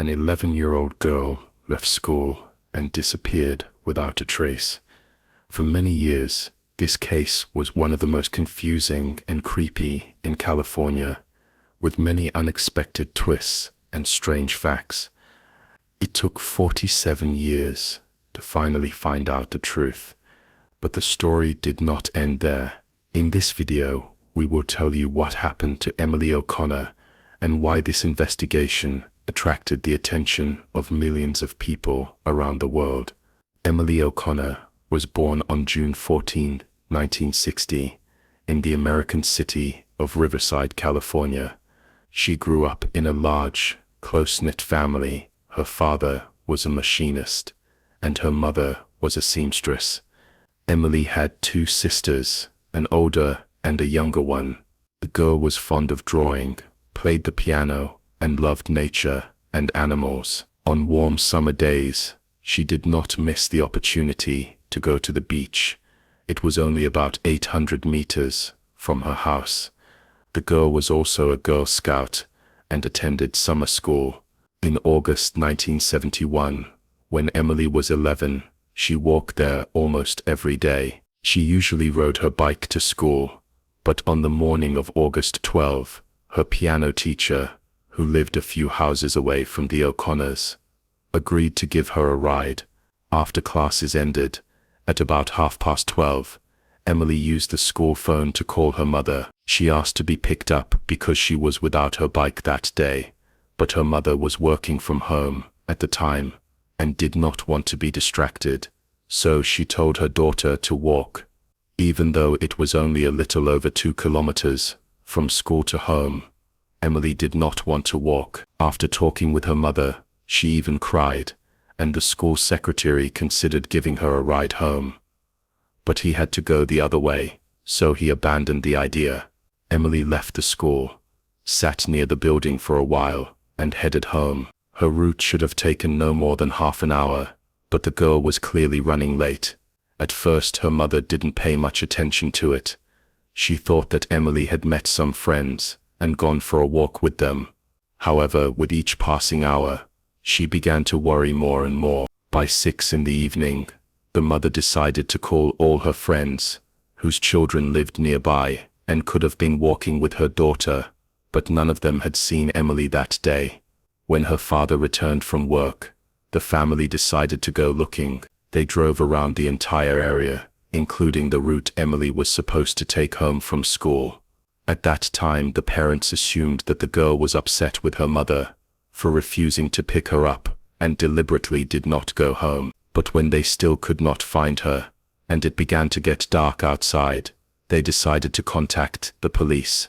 An 11-year-old girl left school and disappeared without a trace. For many years, this case was one of the most confusing and creepy in California, with many unexpected twists and strange facts. It took 47 years to finally find out the truth, but the story did not end there. In this video, we will tell you what happened to Emily O'Connor and why this investigation attracted the attention of millions of people around the world. Emily O'Connor was born on June 14, 1960, in the American city of Riverside, California. She grew up in a large, close-knit family. Her father was a machinist, and her mother was a seamstress. Emily had two sisters, an older and a younger one. The girl was fond of drawing, played the piano, and loved nature and animals. On warm summer days, she did not miss the opportunity to go to the beach. It was only about 800 meters from her house. The girl was also a Girl Scout and attended summer school. In August 1971, when Emily was 11, she walked there almost every day. She usually rode her bike to school, but on the morning of August 12, her piano teacher, who lived a few houses away from the O'Connors, agreed to give her a ride. After classes ended, at about 12:30, Emily used the school phone to call her mother. She asked to be picked up because she was without her bike that day, but her mother was working from home at the time and did not want to be distracted, so she told her daughter to walk. Even though it was only a little over 2 kilometers from school to home, Emily did not want to walk. After talking with her mother, she even cried, and the school secretary considered giving her a ride home. But he had to go the other way, so he abandoned the idea. Emily left the school, sat near the building for a while, and headed home. Her route should have taken no more than half an hour, but the girl was clearly running late. At first, her mother didn't pay much attention to it. She thought that Emily had met some friends and gone for a walk with them. However, with each passing hour, she began to worry more and more. By 6 in the evening, the mother decided to call all her friends, whose children lived nearby and could have been walking with her daughter, but none of them had seen Emily that day. When her father returned from work, the family decided to go looking. They drove around the entire area, including the route Emily was supposed to take home from school. At that time, the parents assumed that the girl was upset with her mother for refusing to pick her up and deliberately did not go home. But when they still could not find her, and it began to get dark outside, they decided to contact the police.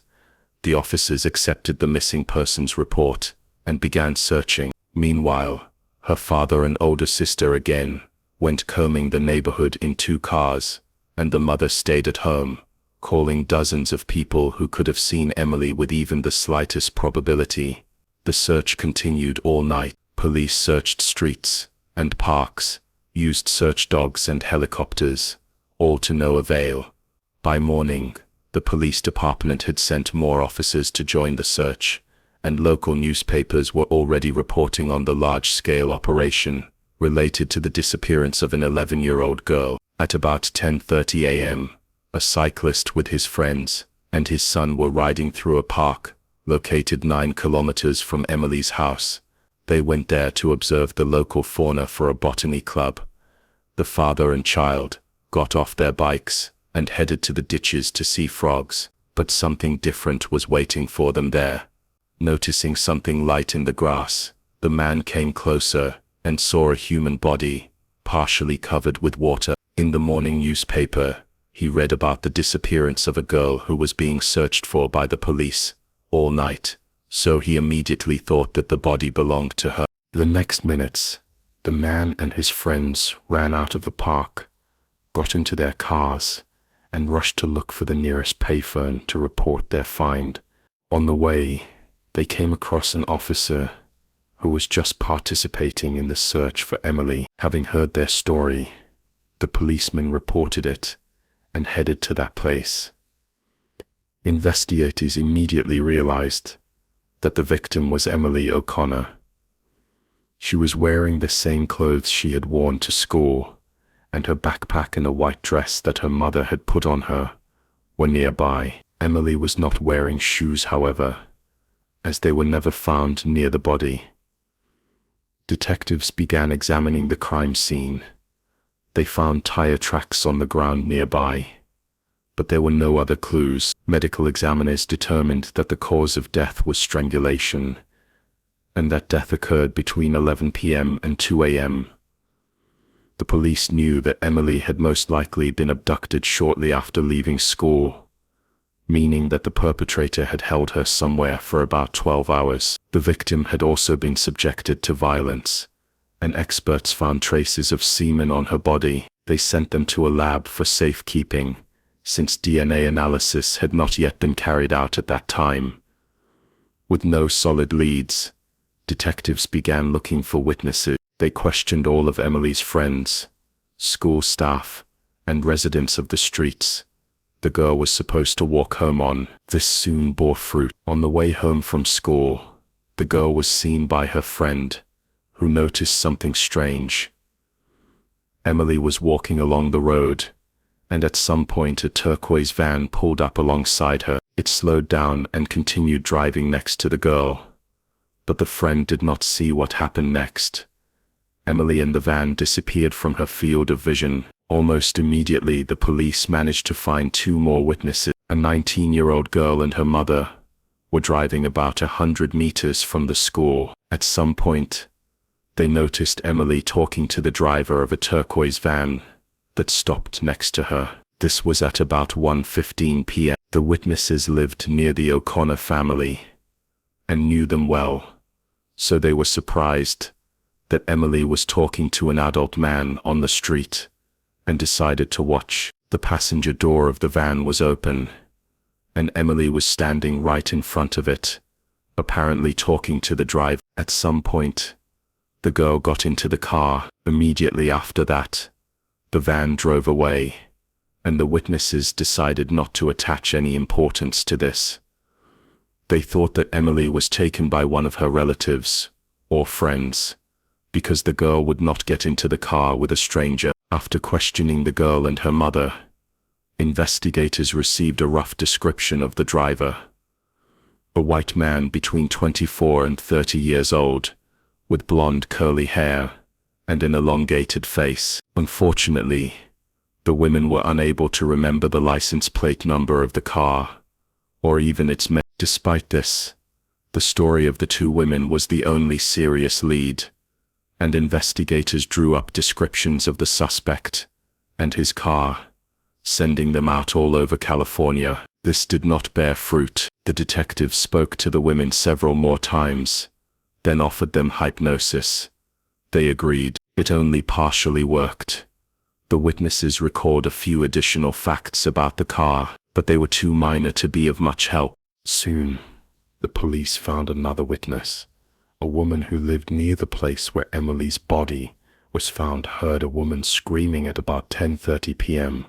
The officers accepted the missing persons report and began searching. Meanwhile, her father and older sister again went combing the neighborhood in 2 cars, and the mother stayed at home, calling dozens of people who could have seen Emily with even the slightest probability. The search continued all night. Police searched streets and parks, used search dogs and helicopters, all to no avail. By morning, the police department had sent more officers to join the search, and local newspapers were already reporting on the large-scale operation related to the disappearance of an 11-year-old girl. At about 10:30 a.m., a cyclist with his friends and his son were riding through a park located 9 kilometers from Emily's house. They went there to observe the local fauna for a botany club. The father and child got off their bikes and headed to the ditches to see frogs, but something different was waiting for them there. Noticing something light in the grass, the man came closer and saw a human body, partially covered with water. In the morning newspaper, he read about the disappearance of a girl who was being searched for by the police all night, so he immediately thought that the body belonged to her. The next minutes, the man and his friends ran out of the park, got into their cars, and rushed to look for the nearest payphone to report their find. On the way, they came across an officer who was just participating in the search for Emily. Having heard their story, the policeman reported it and headed to that place. Investigators immediately realized that the victim was Emily O'Connor. She was wearing the same clothes she had worn to school, and her backpack and a white dress that her mother had put on her were nearby. Emily was not wearing shoes, however, as they were never found near the body. Detectives began examining the crime scene. They found tire tracks on the ground nearby, but there were no other clues. Medical examiners determined that the cause of death was strangulation, and that death occurred between 11 p.m. and 2 a.m. The police knew that Emily had most likely been abducted shortly after leaving school, meaning that the perpetrator had held her somewhere for about 12 hours. The victim had also been subjected to violence, and experts found traces of semen on her body. They sent them to a lab for safekeeping, since DNA analysis had not yet been carried out at that time. With no solid leads, detectives began looking for witnesses. They questioned all of Emily's friends, school staff, and residents of the streets the girl was supposed to walk home on. This soon bore fruit. On the way home from school, the girl was seen by her friend, who noticed something strange. Emily was walking along the road, and at some point a turquoise van pulled up alongside her. It slowed down and continued driving next to the girl, but the friend did not see what happened next. Emily and the van disappeared from her field of vision. Almost immediately, the police managed to find two more witnesses. A 19-year-old girl and her mother were driving about 100 meters from the school. At some point, they noticed Emily talking to the driver of a turquoise van that stopped next to her. This was at about 1:15 p.m. The witnesses lived near the O'Connor family and knew them well, so they were surprised that Emily was talking to an adult man on the street, and decided to watch. The passenger door of the van was open, and Emily was standing right in front of it, apparently talking to the driver. At some point, the girl got into the car. Immediately after that, the van drove away, and the witnesses decided not to attach any importance to this. They thought that Emily was taken by one of her relatives or friends, because the girl would not get into the car with a stranger. After questioning the girl and her mother, investigators received a rough description of the driver. A white man between 24 and 30 years old, with blonde curly hair and an elongated face. Unfortunately, the women were unable to remember the license plate number of the car, or even its make. Despite this, the story of the two women was the only serious lead, and investigators drew up descriptions of the suspect and his car, sending them out all over California. This did not bear fruit. The detectives spoke to the women several more times, then offered them hypnosis. They agreed. It only partially worked. The witnesses recalled a few additional facts about the car, but they were too minor to be of much help. Soon, the police found another witness. A woman who lived near the place where Emily's body was found heard a woman screaming at about 10:30 p.m.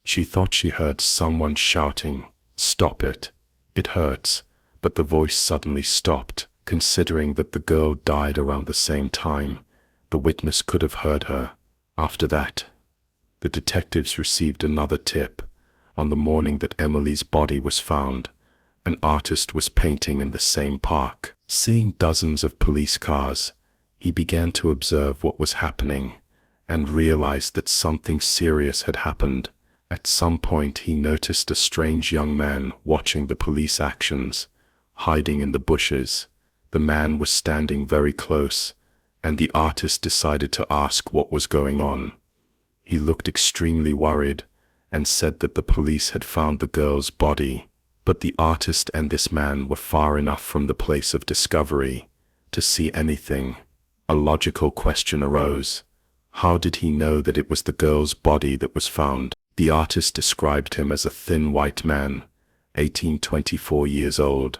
She thought she heard someone shouting, "Stop it, it hurts," but the voice suddenly stopped. Considering that the girl died around the same time, the witness could have heard her. After that, the detectives received another tip. On the morning that Emily's body was found, an artist was painting in the same park. Seeing dozens of police cars, he began to observe what was happening and realized that something serious had happened. At some point, he noticed a strange young man watching the police actions, hiding in the bushes. The man was standing very close, and the artist decided to ask what was going on. He looked extremely worried and said that the police had found the girl's body, but the artist and this man were far enough from the place of discovery to see anything. A logical question arose. How did he know that it was the girl's body that was found? The artist described him as a thin white man, 24 years old,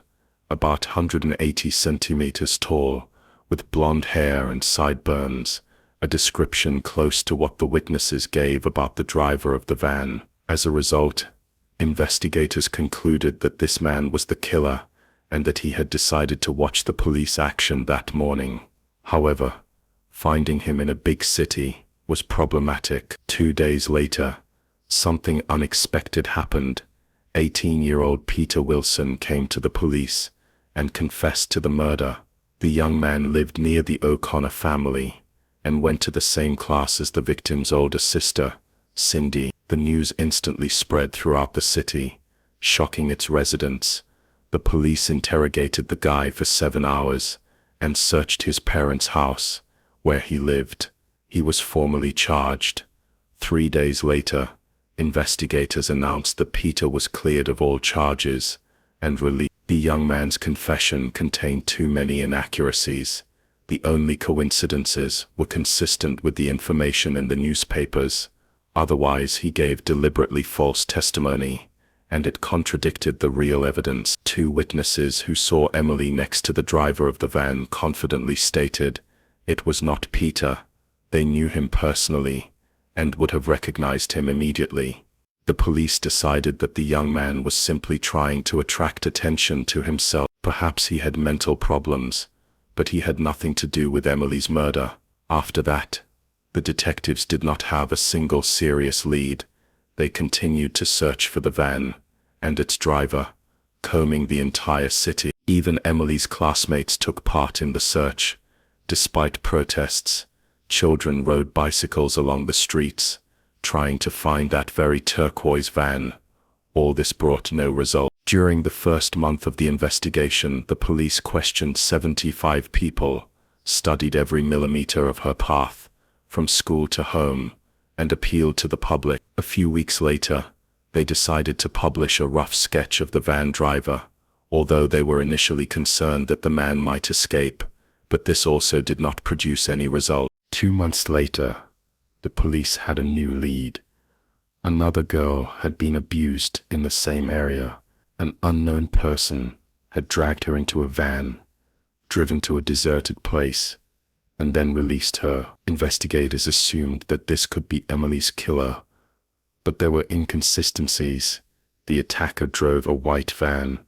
about 180 centimeters tall, with blonde hair and sideburns, a description close to what the witnesses gave about the driver of the van. As a result, investigators concluded that this man was the killer, and that he had decided to watch the police action that morning. However, finding him in a big city was problematic. 2 days later, something unexpected happened. 18-year-old Peter Wilson came to the police and confessed to the murder. The young man lived near the O'Connor family and went to the same class as the victim's older sister, Cindy. The news instantly spread throughout the city, shocking its residents. The police interrogated the guy for 7 hours and searched his parents' house, where he lived. He was formally charged. 3 days later, investigators announced that Peter was cleared of all charges and released. The young man's confession contained too many inaccuracies. The only coincidences were consistent with the information in the newspapers. Otherwise, he gave deliberately false testimony, and it contradicted the real evidence. 2 witnesses who saw Emily next to the driver of the van confidently stated it was not Peter. They knew him personally and would have recognized him immediately. The police decided that the young man was simply trying to attract attention to himself. Perhaps he had mental problems, but he had nothing to do with Emily's murder. After that, the detectives did not have a single serious lead. They continued to search for the van and its driver, combing the entire city. Even Emily's classmates took part in the search. Despite protests, children rode bicycles along the streets, trying to find that very turquoise van. All this brought no result. During the first month of the investigation, the police questioned 75 people, studied every millimeter of her path, from school to home, and appealed to the public. A few weeks later, they decided to publish a rough sketch of the van driver, although they were initially concerned that the man might escape, but this also did not produce any result. 2 months later, the police had a new lead. Another girl had been abused in the same area. An unknown person had dragged her into a van, driven to a deserted place, and then released her. Investigators assumed that this could be Emily's killer, but there were inconsistencies. The attacker drove a white van,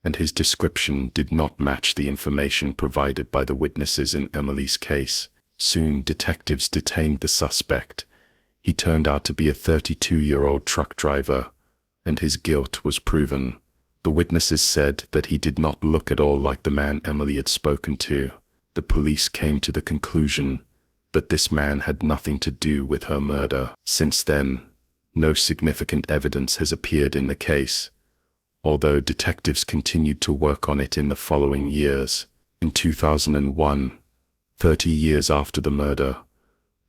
and his description did not match the information provided by the witnesses in Emily's case. Soon, detectives detained the suspect. He turned out to be a 32-year-old truck driver, and his guilt was proven. The witnesses said that he did not look at all like the man Emily had spoken to. The police came to the conclusion that this man had nothing to do with her murder. Since then, no significant evidence has appeared in the case, although detectives continued to work on it in the following years. In 2001, 30 years after the murder,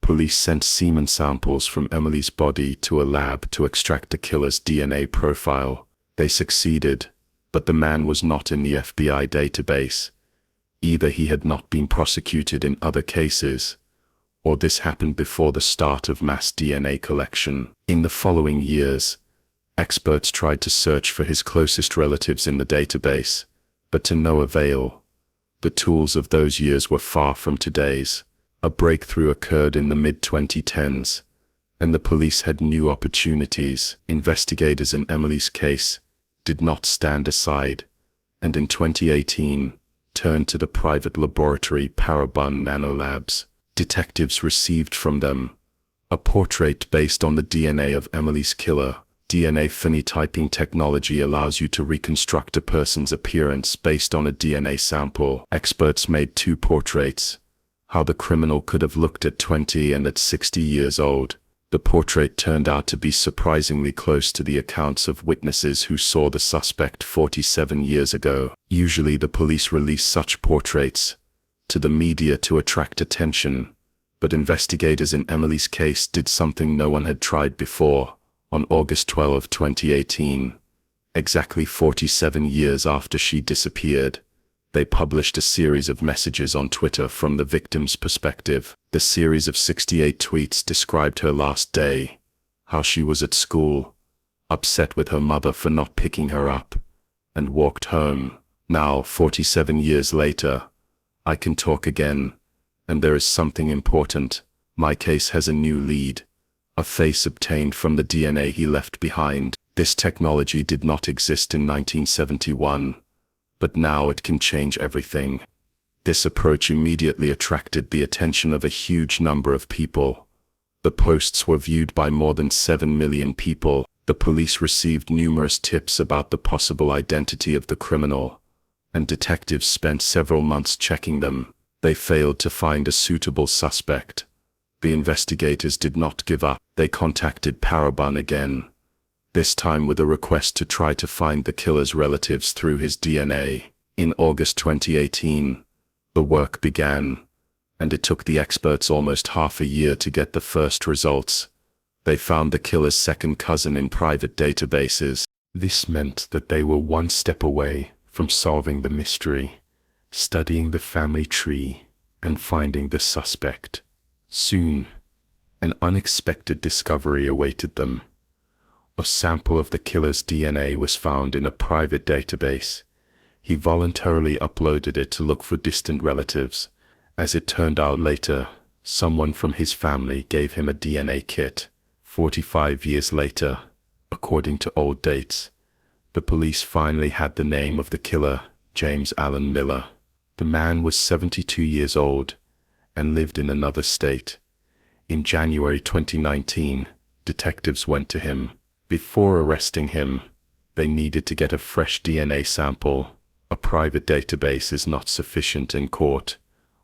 police sent semen samples from Emily's body to a lab to extract the killer's DNA profile. They succeeded, but the man was not in the FBI database. Either he had not been prosecuted in other cases, or this happened before the start of mass DNA collection. In the following years, experts tried to search for his closest relatives in the database, but to no avail. The tools of those years were far from today's. A breakthrough occurred in the mid-2010s, and the police had new opportunities. Investigators in Emily's case did not stand aside, and in 2018, turned to the private laboratory Parabon Nanolabs. Detectives received from them a portrait based on the DNA of Emily's killer. DNA phenotyping technology allows you to reconstruct a person's appearance based on a DNA sample. Experts made 2 portraits, how the criminal could have looked at 20 and at 60 years old. The portrait turned out to be surprisingly close to the accounts of witnesses who saw the suspect 47 years ago. Usually the police release such portraits to the media to attract attention, but investigators in Emily's case did something no one had tried before. On August 12, 2018, exactly 47 years after she disappeared, they published a series of messages on Twitter from the victim's perspective. The series of 68 tweets described her last day, how she was at school, upset with her mother for not picking her up, and walked home. Now, 47 years later, I can talk again, and there is something important. My case has a new lead. A face obtained from the DNA he left behind. This technology did not exist in 1971, but now it can change everything. This approach immediately attracted the attention of a huge number of people. The posts were viewed by more than 7 million people. The police received numerous tips about the possible identity of the criminal, and detectives spent several months checking them. They failed to find a suitable suspect. The investigators did not give up. They contacted Parabon again, this time with a request to try to find the killer's relatives through his DNA. In August 2018, the work began, and it took the experts almost half a year to get the first results. They found the killer's second cousin in private databases. This meant that they were one step away from solving the mystery, studying the family tree, and finding the suspect. Soon, an unexpected discovery awaited them. A sample of the killer's DNA was found in a private database. He voluntarily uploaded it to look for distant relatives. As it turned out later, someone from his family gave him a DNA kit. 45 years later, according to old dates, the police finally had the name of the killer, James Allen Miller. The man was 72 years old and lived in another state. In January 2019, detectives went to him. Before arresting him, they needed to get a fresh DNA sample. A private database is not sufficient in court.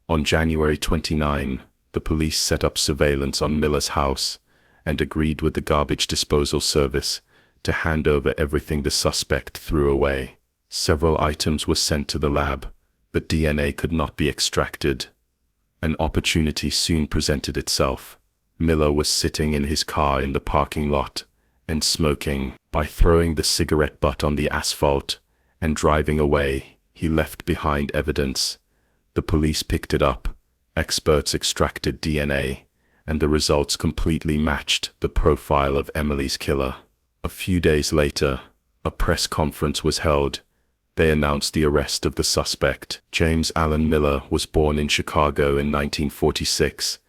On January 29, the police set up surveillance on Miller's house and agreed with the garbage disposal service to hand over everything the suspect threw away. Several items were sent to the lab, but DNA could not be extracted. An opportunity soon presented itself. Miller was sitting in his car in the parking lot and smoking. By throwing the cigarette butt on the asphalt and driving away, he left behind evidence. The police picked it up. Experts extracted DNA, and the results completely matched the profile of Emily's killer. A few days later, a press conference was held. They announced the arrest of the suspect. James Allen Miller was born in Chicago in 1946,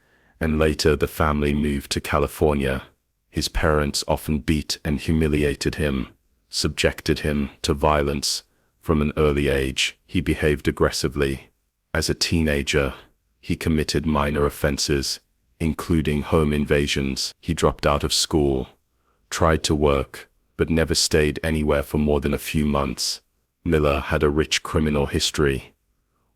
and later the family moved to California. His parents often beat and humiliated him, subjected him to violence. From an early age, he behaved aggressively. As a teenager, he committed minor offenses, including home invasions. He dropped out of school, tried to work, but never stayed anywhere for more than a few months. Miller had a rich criminal history.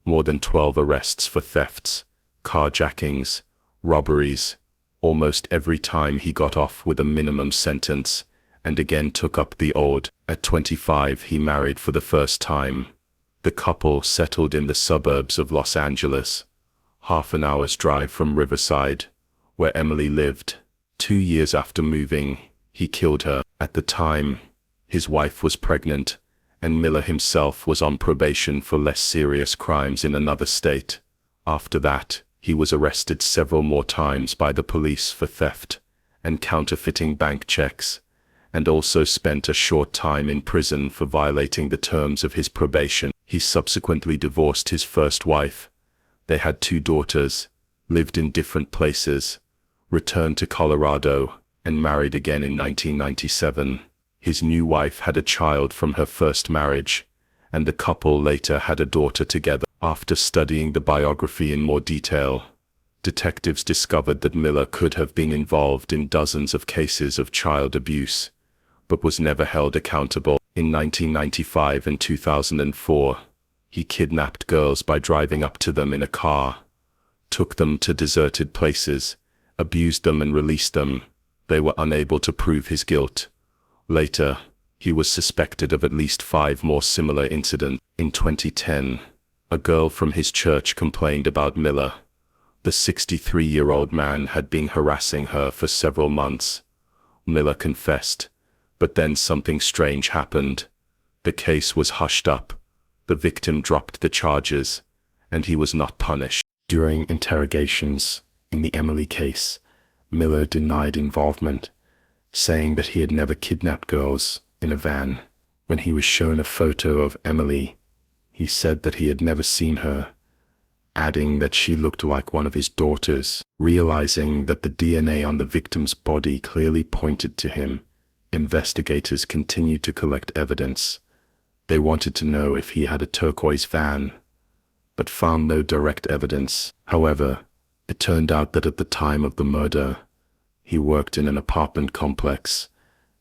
More than 12 arrests for thefts, carjackings, robberies. Almost every time he got off with a minimum sentence, and again took up the odd. At 25, he married for the first time. The couple settled in the suburbs of Los Angeles, half an hour's drive from Riverside, where Emily lived. 2 years after moving, he killed her. At the time, his wife was pregnant, and Miller himself was on probation for less serious crimes in another state. After that, he was arrested several more times by the police for theft and counterfeiting bank checks, and also spent a short time in prison for violating the terms of his probation. He subsequently divorced his first wife. They had 2 daughters, lived in different places, returned to Colorado, and married again in 1997. His new wife had a child from her first marriage, and the couple later had a daughter together. After studying the biography in more detail, detectives discovered that Miller could have been involved in dozens of cases of child abuse, but was never held accountable. In 1995 and 2004, he kidnapped girls by driving up to them in a car, took them to deserted places, abused them and released them. They were unable to prove his guilt. Later, he was suspected of at least 5 more similar incidents. In 2010, a girl from his church complained about Miller. The 63-year-old man had been harassing her for several months. Miller confessed, but then something strange happened. The case was hushed up. The victim dropped the charges, and he was not punished. During interrogations in the Emily case, Miller denied involvement, saying that he had never kidnapped girls in a van. When he was shown a photo of Emily, he said that he had never seen her, adding that she looked like one of his daughters. Realizing that the DNA on the victim's body clearly pointed to him, investigators continued to collect evidence. They wanted to know if he had a turquoise van, but found no direct evidence. However, it turned out that at the time of the murder, he worked in an apartment complex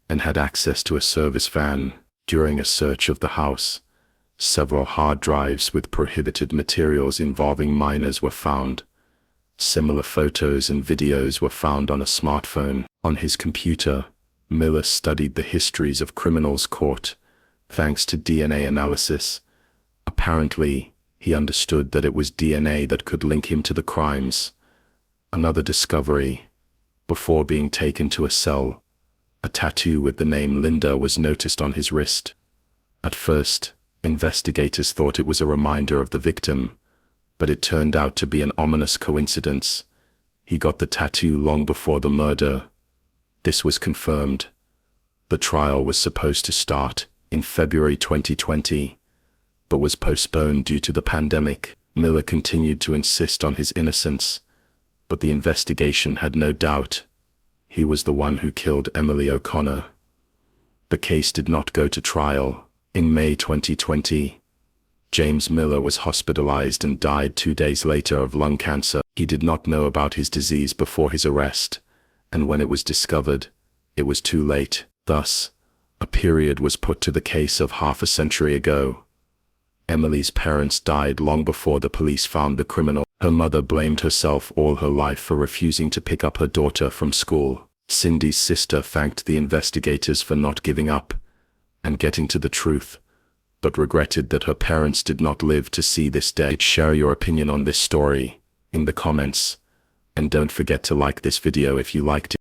and had access to a service van. During a search of the house, several hard drives with prohibited materials involving minors were found. Similar photos and videos were found on a smartphone. On his computer, Miller studied the histories of criminals caught, thanks to DNA analysis. Apparently, he understood that it was DNA that could link him to the crimes. Another discovery: before being taken to a cell, a tattoo with the name Linda was noticed on his wrist. At first, investigators thought it was a reminder of the victim, but it turned out to be an ominous coincidence. He got the tattoo long before the murder. This was confirmed. The trial was supposed to start in February 2020, but was postponed due to the pandemic. Miller continued to insist on his innocence, but the investigation had no doubt. He was the one who killed Emily O'Connor. The case did not go to trial. In May 2020, James Miller was hospitalized and died 2 days later of lung cancer. He did not know about his disease before his arrest, and when it was discovered, it was too late. Thus, a period was put to the case of half a century ago. Emily's parents died long before the police found the criminal. Her mother blamed herself all her life for refusing to pick up her daughter from school. Cindy's sister thanked the investigators for not giving up and getting to the truth, but regretted that her parents did not live to see this day. Share your opinion on this story in the comments, and don't forget to like this video if you liked it.